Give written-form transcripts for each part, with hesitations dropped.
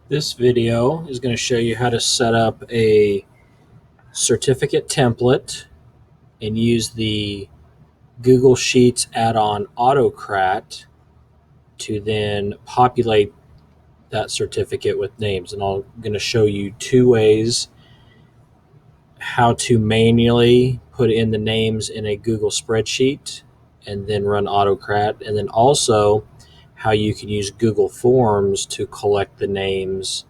This video is going to show you how to set up a certificate template and use the Google Sheets add-on AutoCrat to then populate that certificate with names. And I'm going to show you two ways how to manually put in the names in a Google spreadsheet and then run AutoCrat, and then also how you can use Google Forms to collect the names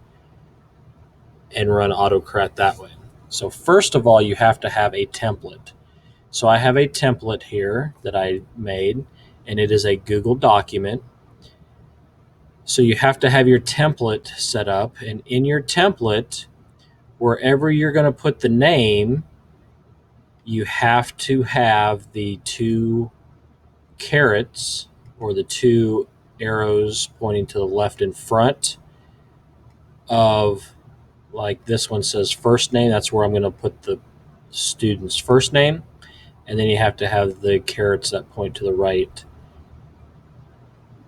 and run AutoCrat that way. So first of all, you have to have a template. So I have a template here that I made, and it is a Google document. So you have to have your template set up, and in your template, wherever you're going to put the name, you have to have the two carets or the two arrows pointing to the left in front of, like this one says first name, that's where I'm going to put the student's first name, and then you have to have the carets that point to the right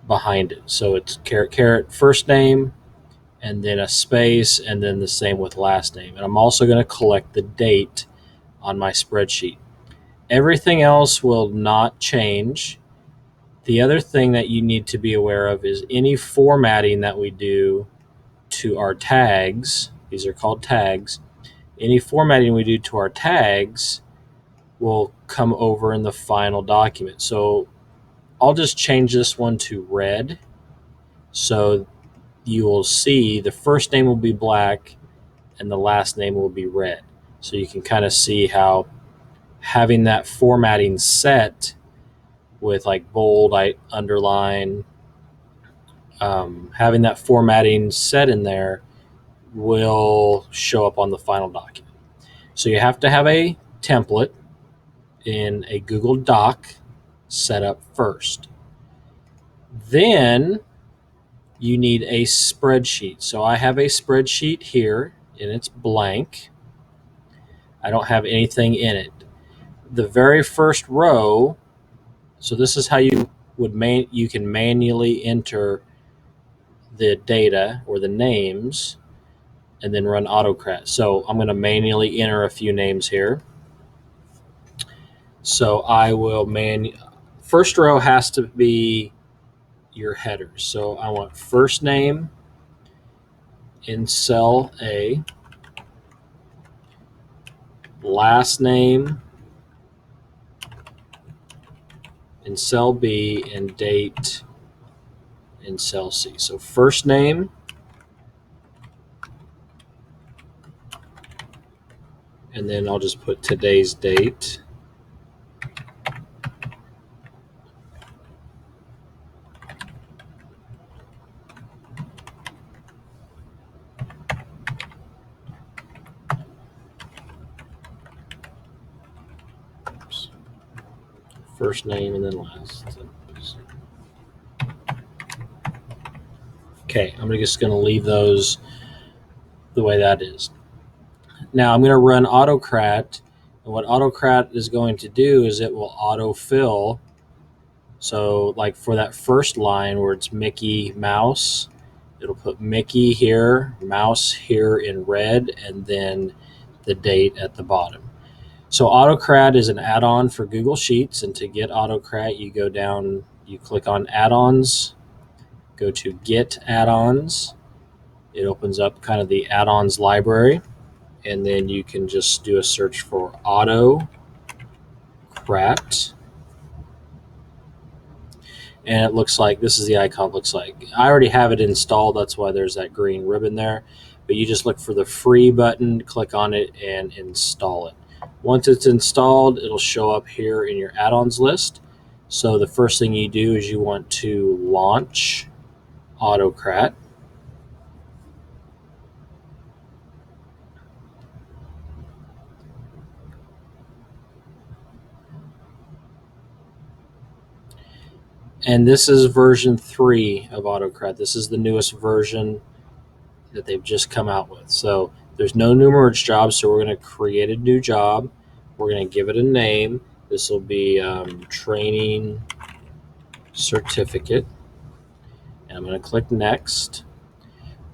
behind it. So it's caret first name, and then a space, and then the same with last name. And I'm also going to collect the date on my spreadsheet. Everything else will not change. The other thing that you need to be aware of is any formatting that we do to our tags. These are called tags. Any formatting we do to our tags will come over in the final document. So I'll just change this one to red. So you will see the first name will be black and the last name will be red. So you can kind of see how having that formatting set with like bold, underline, having that formatting set in there will show up on the final document. So you have to have a template in a Google Doc set up first. Then you need a spreadsheet. So I have a spreadsheet here and it's blank. I don't have anything in it. The very first row, so this is how you can manually enter the data or the names and then run AutoCrat. So I'm going to manually enter a few names here. So I will first row has to be your headers. So I want first name in cell A, last name in cell B, and date in cell C. So first name, and then I'll just put today's date. Oops. First name and then last. Okay, I'm just going to leave those the way that is. Now I'm going to run AutoCrat, and what AutoCrat is going to do is it will autofill. So like for that first line where it's Mickey Mouse, it'll put Mickey here, mouse here in red, and then the date at the bottom. So AutoCrat is an add-on for Google Sheets, and to get AutoCrat, you go down, you click on add-ons, go to Get Add-ons. It opens up kind of the add-ons library, and then you can just do a search for AutoCrat. And it looks like, this is the icon, looks like. I already have it installed, that's why there's that green ribbon there. But you just look for the free button, click on it, and install it. Once it's installed, it'll show up here in your add-ons list. So the first thing you do is you want to launch AutoCrat. And this is version 3 of AutoCrat. This is the newest version that they've just come out with. So there's no new merge jobs, so we're going to create a new job. We're going to give it a name. This will be training certificate. And I'm going to click next.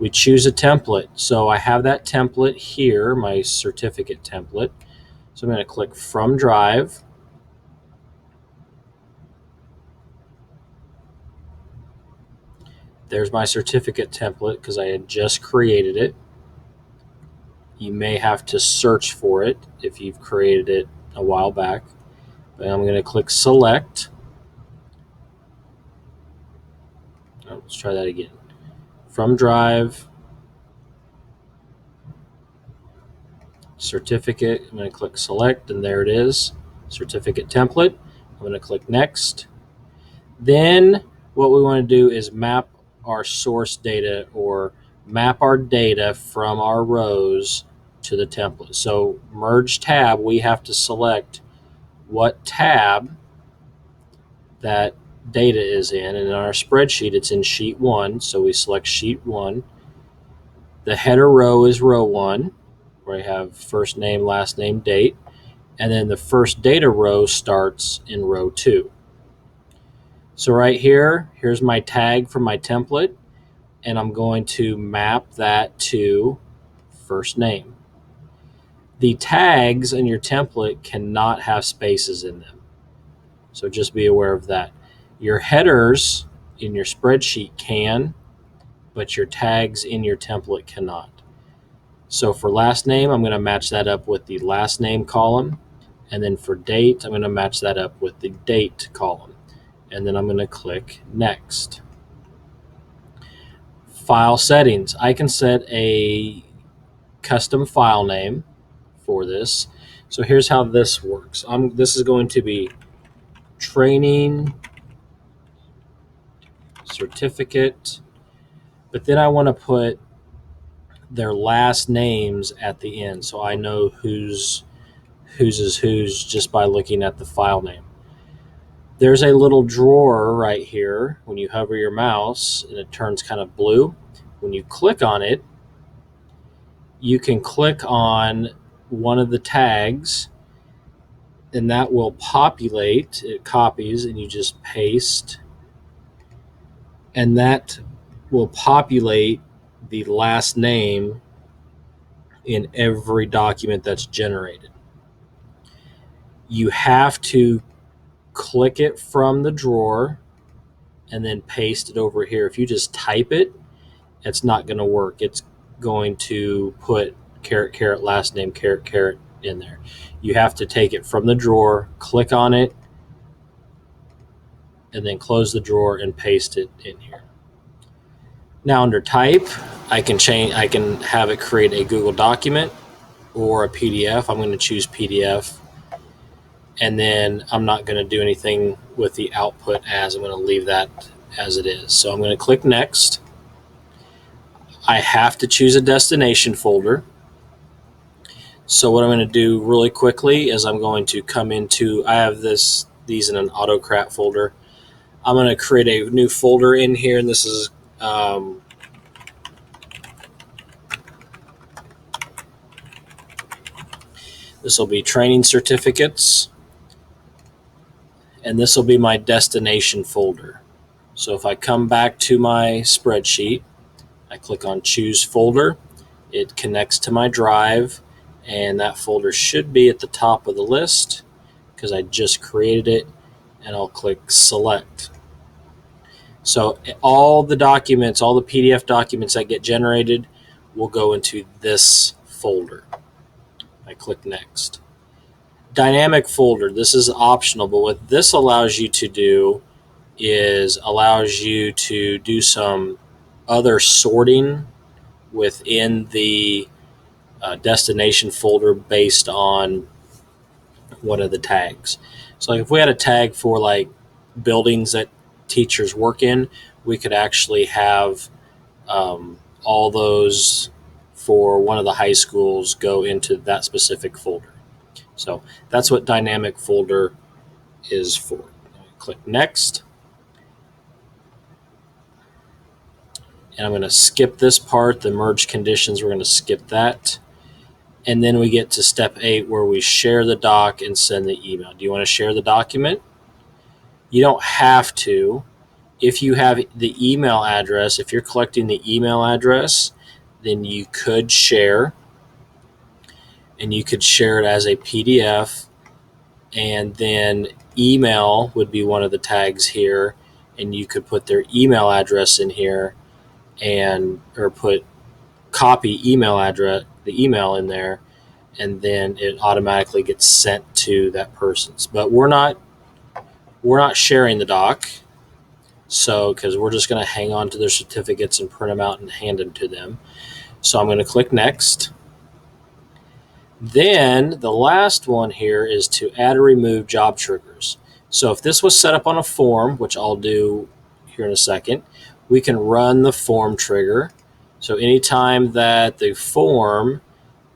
we choose a template. So I have that template here, my certificate template. So I'm going to click From Drive. There's my certificate template because I had just created it. You may have to search for it if you've created it a while back. But I'm going to click Select. Oh, let's try that again. From Drive, Certificate. I'm going to click Select, and there it is, Certificate Template. I'm going to click Next. Then what we want to do is map our source data, or map our data from our rows to the template. So Merge Tab, we have to select what tab that data is in. And in our spreadsheet, it's in Sheet 1. So we select Sheet 1. The header row is row 1, where I have first name, last name, date. And then the first data row starts in row 2. So right here, here's my tag from my template, and I'm going to map that to first name. The tags in your template cannot have spaces in them, so just be aware of that. Your headers in your spreadsheet can, but your tags in your template cannot. So for last name, I'm going to match that up with the last name column, and then for date, I'm going to match that up with the date column, and then I'm going to click Next. File settings. I can set a custom file name for this. So here's how this works. This is going to be training certificate, but then I want to put their last names at the end, so I know whose is whose just by looking at the file name. There's a little drawer right here. When you hover your mouse and it turns kind of blue, when you click on it, you can click on one of the tags, and that will populate. It copies, and you just paste, and that will populate the last name in every document that's generated. You have to click it from the drawer and then paste it over here. If you just type it, it's not going to work. It's going to put _, last name, _, in there. You have to take it from the drawer, click on it, and then close the drawer and paste it in here. Now under type, I can have it create a Google document or a PDF. I'm going to choose PDF, and then I'm not going to do anything with the output as. I'm going to leave that as it is. So I'm going to click Next. I have to choose a destination folder. So what I'm going to do really quickly is I'm going to come into, I have these in an AutoCrat folder. I'm going to create a new folder in here, and this is this will be training certificates, and this will be my destination folder. So if I come back to my spreadsheet, I click on Choose Folder, it connects to my drive, and that folder should be at the top of the list because I just created it, and I'll click Select. So all the documents, all the PDF documents that get generated will go into this folder. I click Next. Dynamic folder, this is optional, but what this allows you to do is allows you to do some other sorting within the destination folder based on one of the tags. So like if we had a tag for like buildings that teachers work in, we could actually have all those for one of the high schools go into that specific folder. So that's what dynamic folder is for. Click Next. And I'm going to skip this part, the merge conditions, we're going to skip that. And then we get to step 8 where we share the doc and send the email. Do you want to share the document? You don't have to. If you have the email address, if you're collecting the email address, then you could share, and you could share it as a PDF, and then email would be one of the tags here, and you could put their email address in here, or put copy email address, the email in there, and then it automatically gets sent to that person's. But we're not sharing the doc, so because we're just going to hang on to their certificates and print them out and hand them to them. So I'm going to click next. Then the last one here is to add or remove job triggers. So if this was set up on a form, which I'll do here in a second, we can run the form trigger. So anytime that the form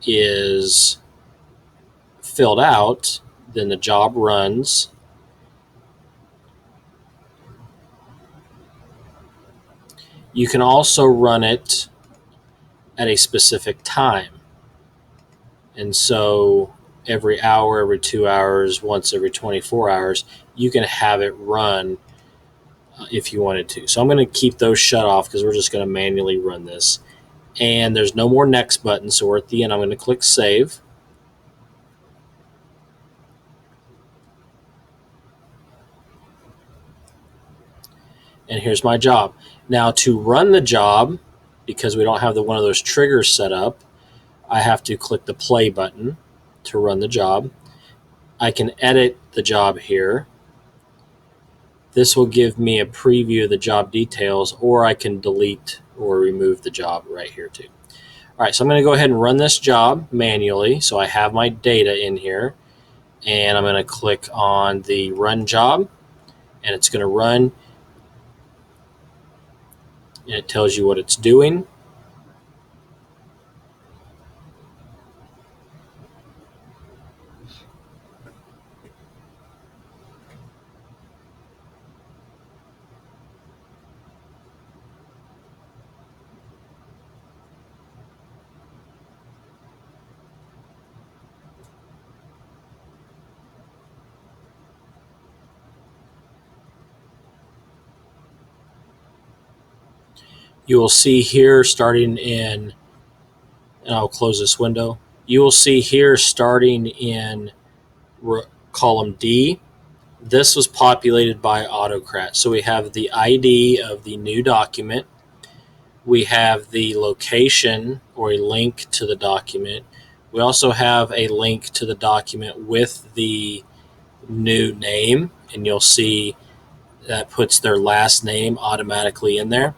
is filled out, then the job runs. You can also run it at a specific time. And so every hour, every 2 hours, once every 24 hours, you can have it run if you wanted to. So I'm going to keep those shut off because we're just going to manually run this. And there's no more next button, so we're at the end. I'm going to click save. And here's my job. Now to run the job, because we don't have one of those triggers set up, I have to click the play button to run the job. I can edit the job here. This will give me a preview of the job details, or I can delete or remove the job right here too. All right, so I'm going to go ahead and run this job manually. So I have my data in here, and I'm going to click on the run job, and it's going to run, and it tells you what it's doing. You will see here starting in, and I'll close this window. You will see here starting in column D, this was populated by AutoCrat. So we have the ID of the new document. We have the location or a link to the document. We also have a link to the document with the new name, and you'll see that puts their last name automatically in there.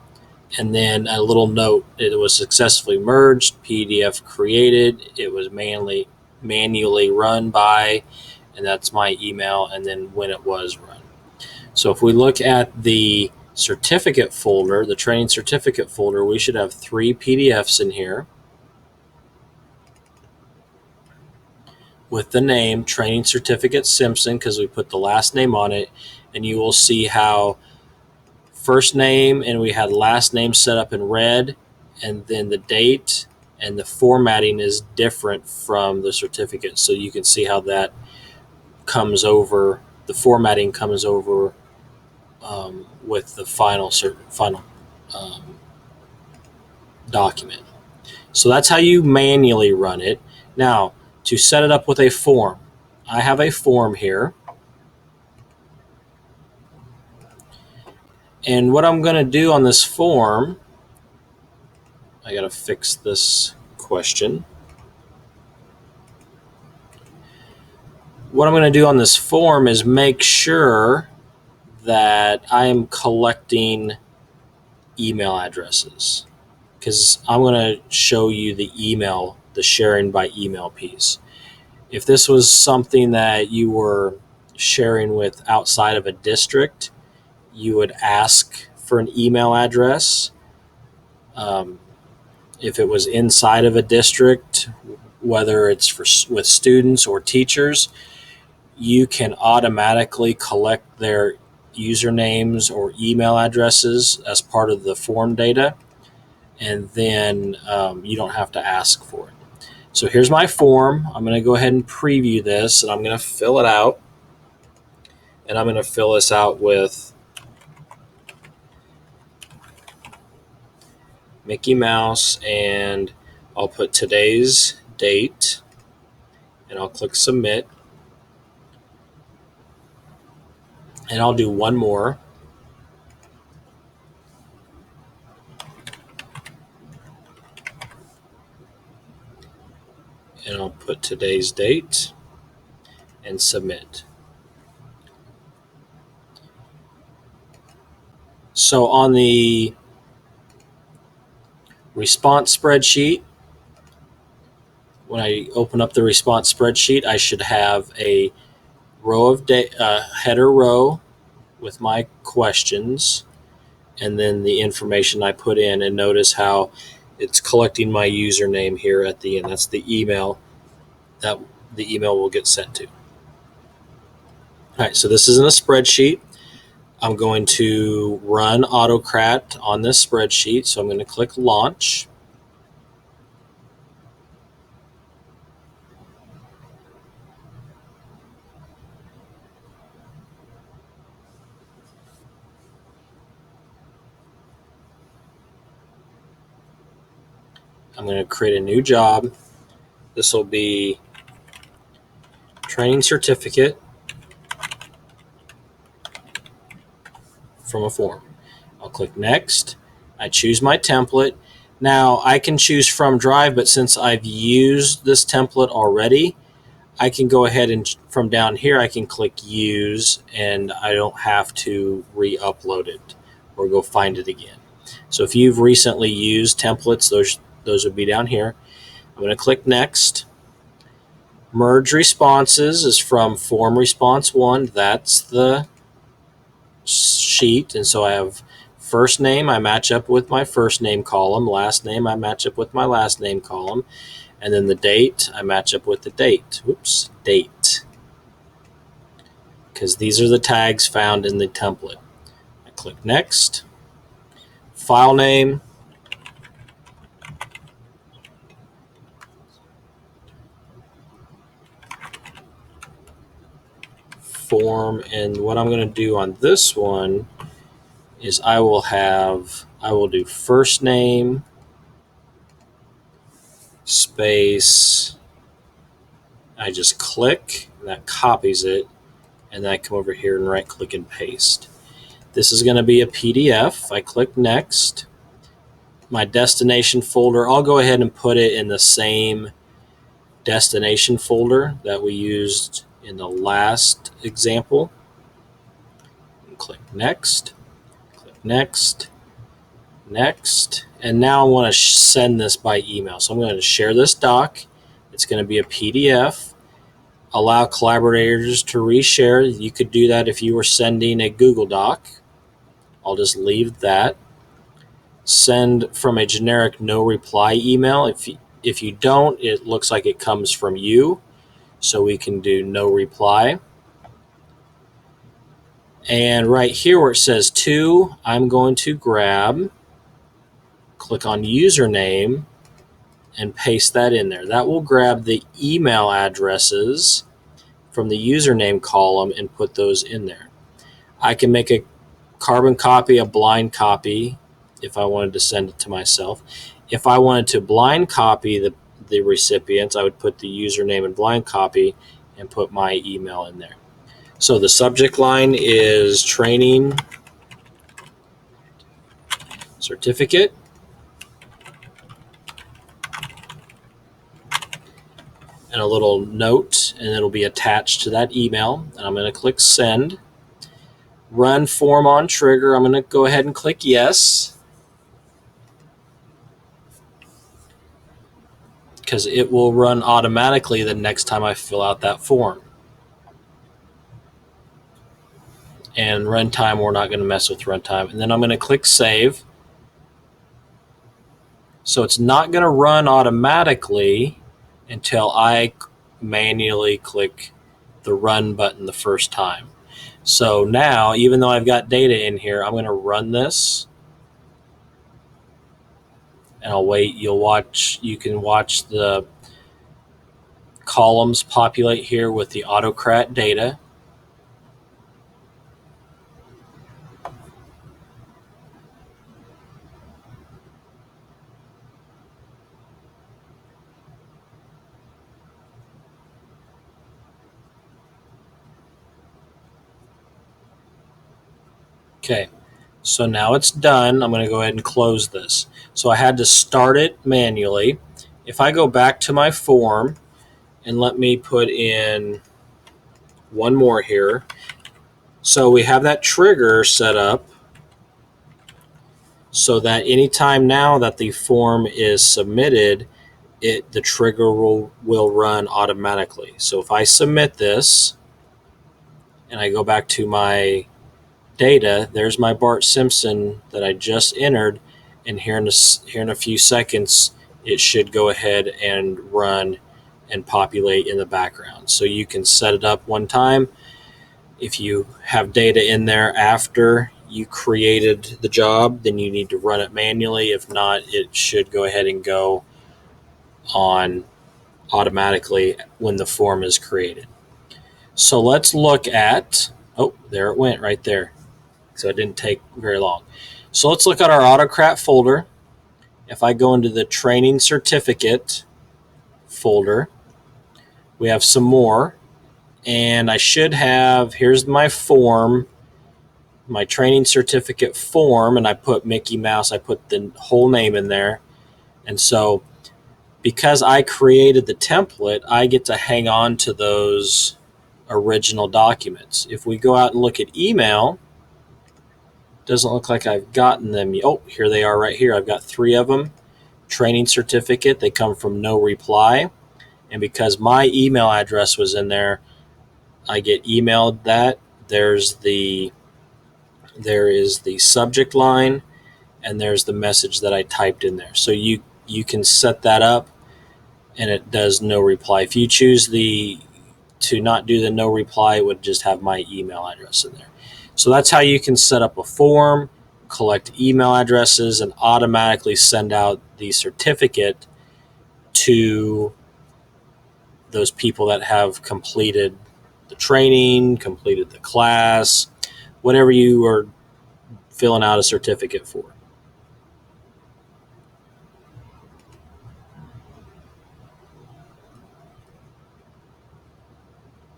And then a little note, it was successfully merged, PDF created, it was manually run by, and that's my email, and then when it was run. So if we look at the certificate folder, the training certificate folder, we should have 3 PDFs in here with the name Training Certificate Simpson, because we put the last name on it, and you will see how first name and we had last name set up in red, and then the date and the formatting is different from the certificate. So you can see how that comes over, the formatting comes over with the final document. So that's how you manually run it. Now, to set it up with a form, I have a form here. And what I'm going to do on this form, I got to fix this question. What I'm going to do on this form is make sure that I am collecting email addresses, because I'm going to show you the email, the sharing by email piece. If this was something that you were sharing with outside of a district, you would ask for an email address. If it was inside of a district, whether it's with students or teachers, you can automatically collect their usernames or email addresses as part of the form data, and then you don't have to ask for it. So here's my form. I'm going to go ahead and preview this, and I'm going to fill it out. And I'm going to fill this out with Mickey Mouse, and I'll put today's date, and I'll click submit, and I'll do one more. And I'll put today's date and submit. So on the response spreadsheet, when I open up the response spreadsheet, I should have a row of header row with my questions, and then the information I put in. And notice how it's collecting my username here at the end. That's the email that the email will get sent to. All right, so this is in a spreadsheet. I'm going to run AutoCrat on this spreadsheet, so I'm going to click Launch. I'm going to create a new job. This will be training certificate from a form. I'll click Next. I choose my template. Now I can choose from Drive, but since I've used this template already, I can go ahead and from down here I can click Use, and I don't have to re-upload it or go find it again. So if you've recently used templates, those would be down here. I'm going to click Next. Merge responses is from form response 1. That's the sheet, and so I have first name, I match up with my first name column, last name, I match up with my last name column, and then the date, I match up with the date. Oops, date. Because these are the tags found in the template. I click Next. File name, form, and what I'm going to do on this one is I will do first name space, I just click, and that copies it, and then I come over here and right click and paste. This is going to be a PDF. I click Next. My destination folder, I'll go ahead and put it in the same destination folder that we used in the last example. And click Next, click Next, Next, and now I want to send this by email. So I'm going to share this doc. It's going to be a PDF. Allow collaborators to reshare. You could do that if you were sending a Google Doc. I'll just leave that. Send from a generic no reply email. If you don't, it looks like it comes from you, so we can do no reply. And right here where it says to, I'm going to click on username, and paste that in there. That will grab the email addresses from the username column and put those in there. I can make a carbon copy, a blind copy, if I wanted to send it to myself. If I wanted to blind copy the recipients, I would put the username and blind copy and put my email in there. So the subject line is training certificate, and a little note, and it'll be attached to that email. And I'm going to click send. Run form on trigger. I'm going to go ahead and click yes, because it will run automatically the next time I fill out that form. And runtime, we're not going to mess with runtime. And then I'm going to click save. So it's not going to run automatically until I manually click the run button the first time. So now, even though I've got data in here, I'm going to run this, and I'll wait. You can watch the columns populate here with the AutoCrat data. Okay, so now it's done. I'm going to go ahead and close this. So I had to start it manually. If I go back to my form and let me put in one more here. So we have that trigger set up so that anytime now that the form is submitted, the trigger will run automatically. So if I submit this and I go back to my data, there's my Bart Simpson that I just entered, and here in a few seconds it should go ahead and run and populate in the background. So you can set it up one time. If you have data in there after you created the job, then you need to run it manually. If not, it should go ahead and go on automatically when the form is created. So let's look at, oh, there it went right there. So it didn't take very long. So let's look at our AutoCrat folder. If I go into the training certificate folder, we have some more. And I should have, here's my form, my training certificate form, and I put Mickey Mouse, I put the whole name in there. And so because I created the template, I get to hang on to those original documents. If we go out and look at email, doesn't look like I've gotten them. Oh, here they are right here. I've got 3 of them. Training certificate, they come from no reply. And because my email address was in there, I get emailed that. There is the subject line, and there's the message that I typed in there. So you can set that up, and it does no reply. If you choose to not do the no reply, it would just have my email address in there. So that's how you can set up a form, collect email addresses, and automatically send out the certificate to those people that have completed the training, completed the class, whatever you are filling out a certificate for.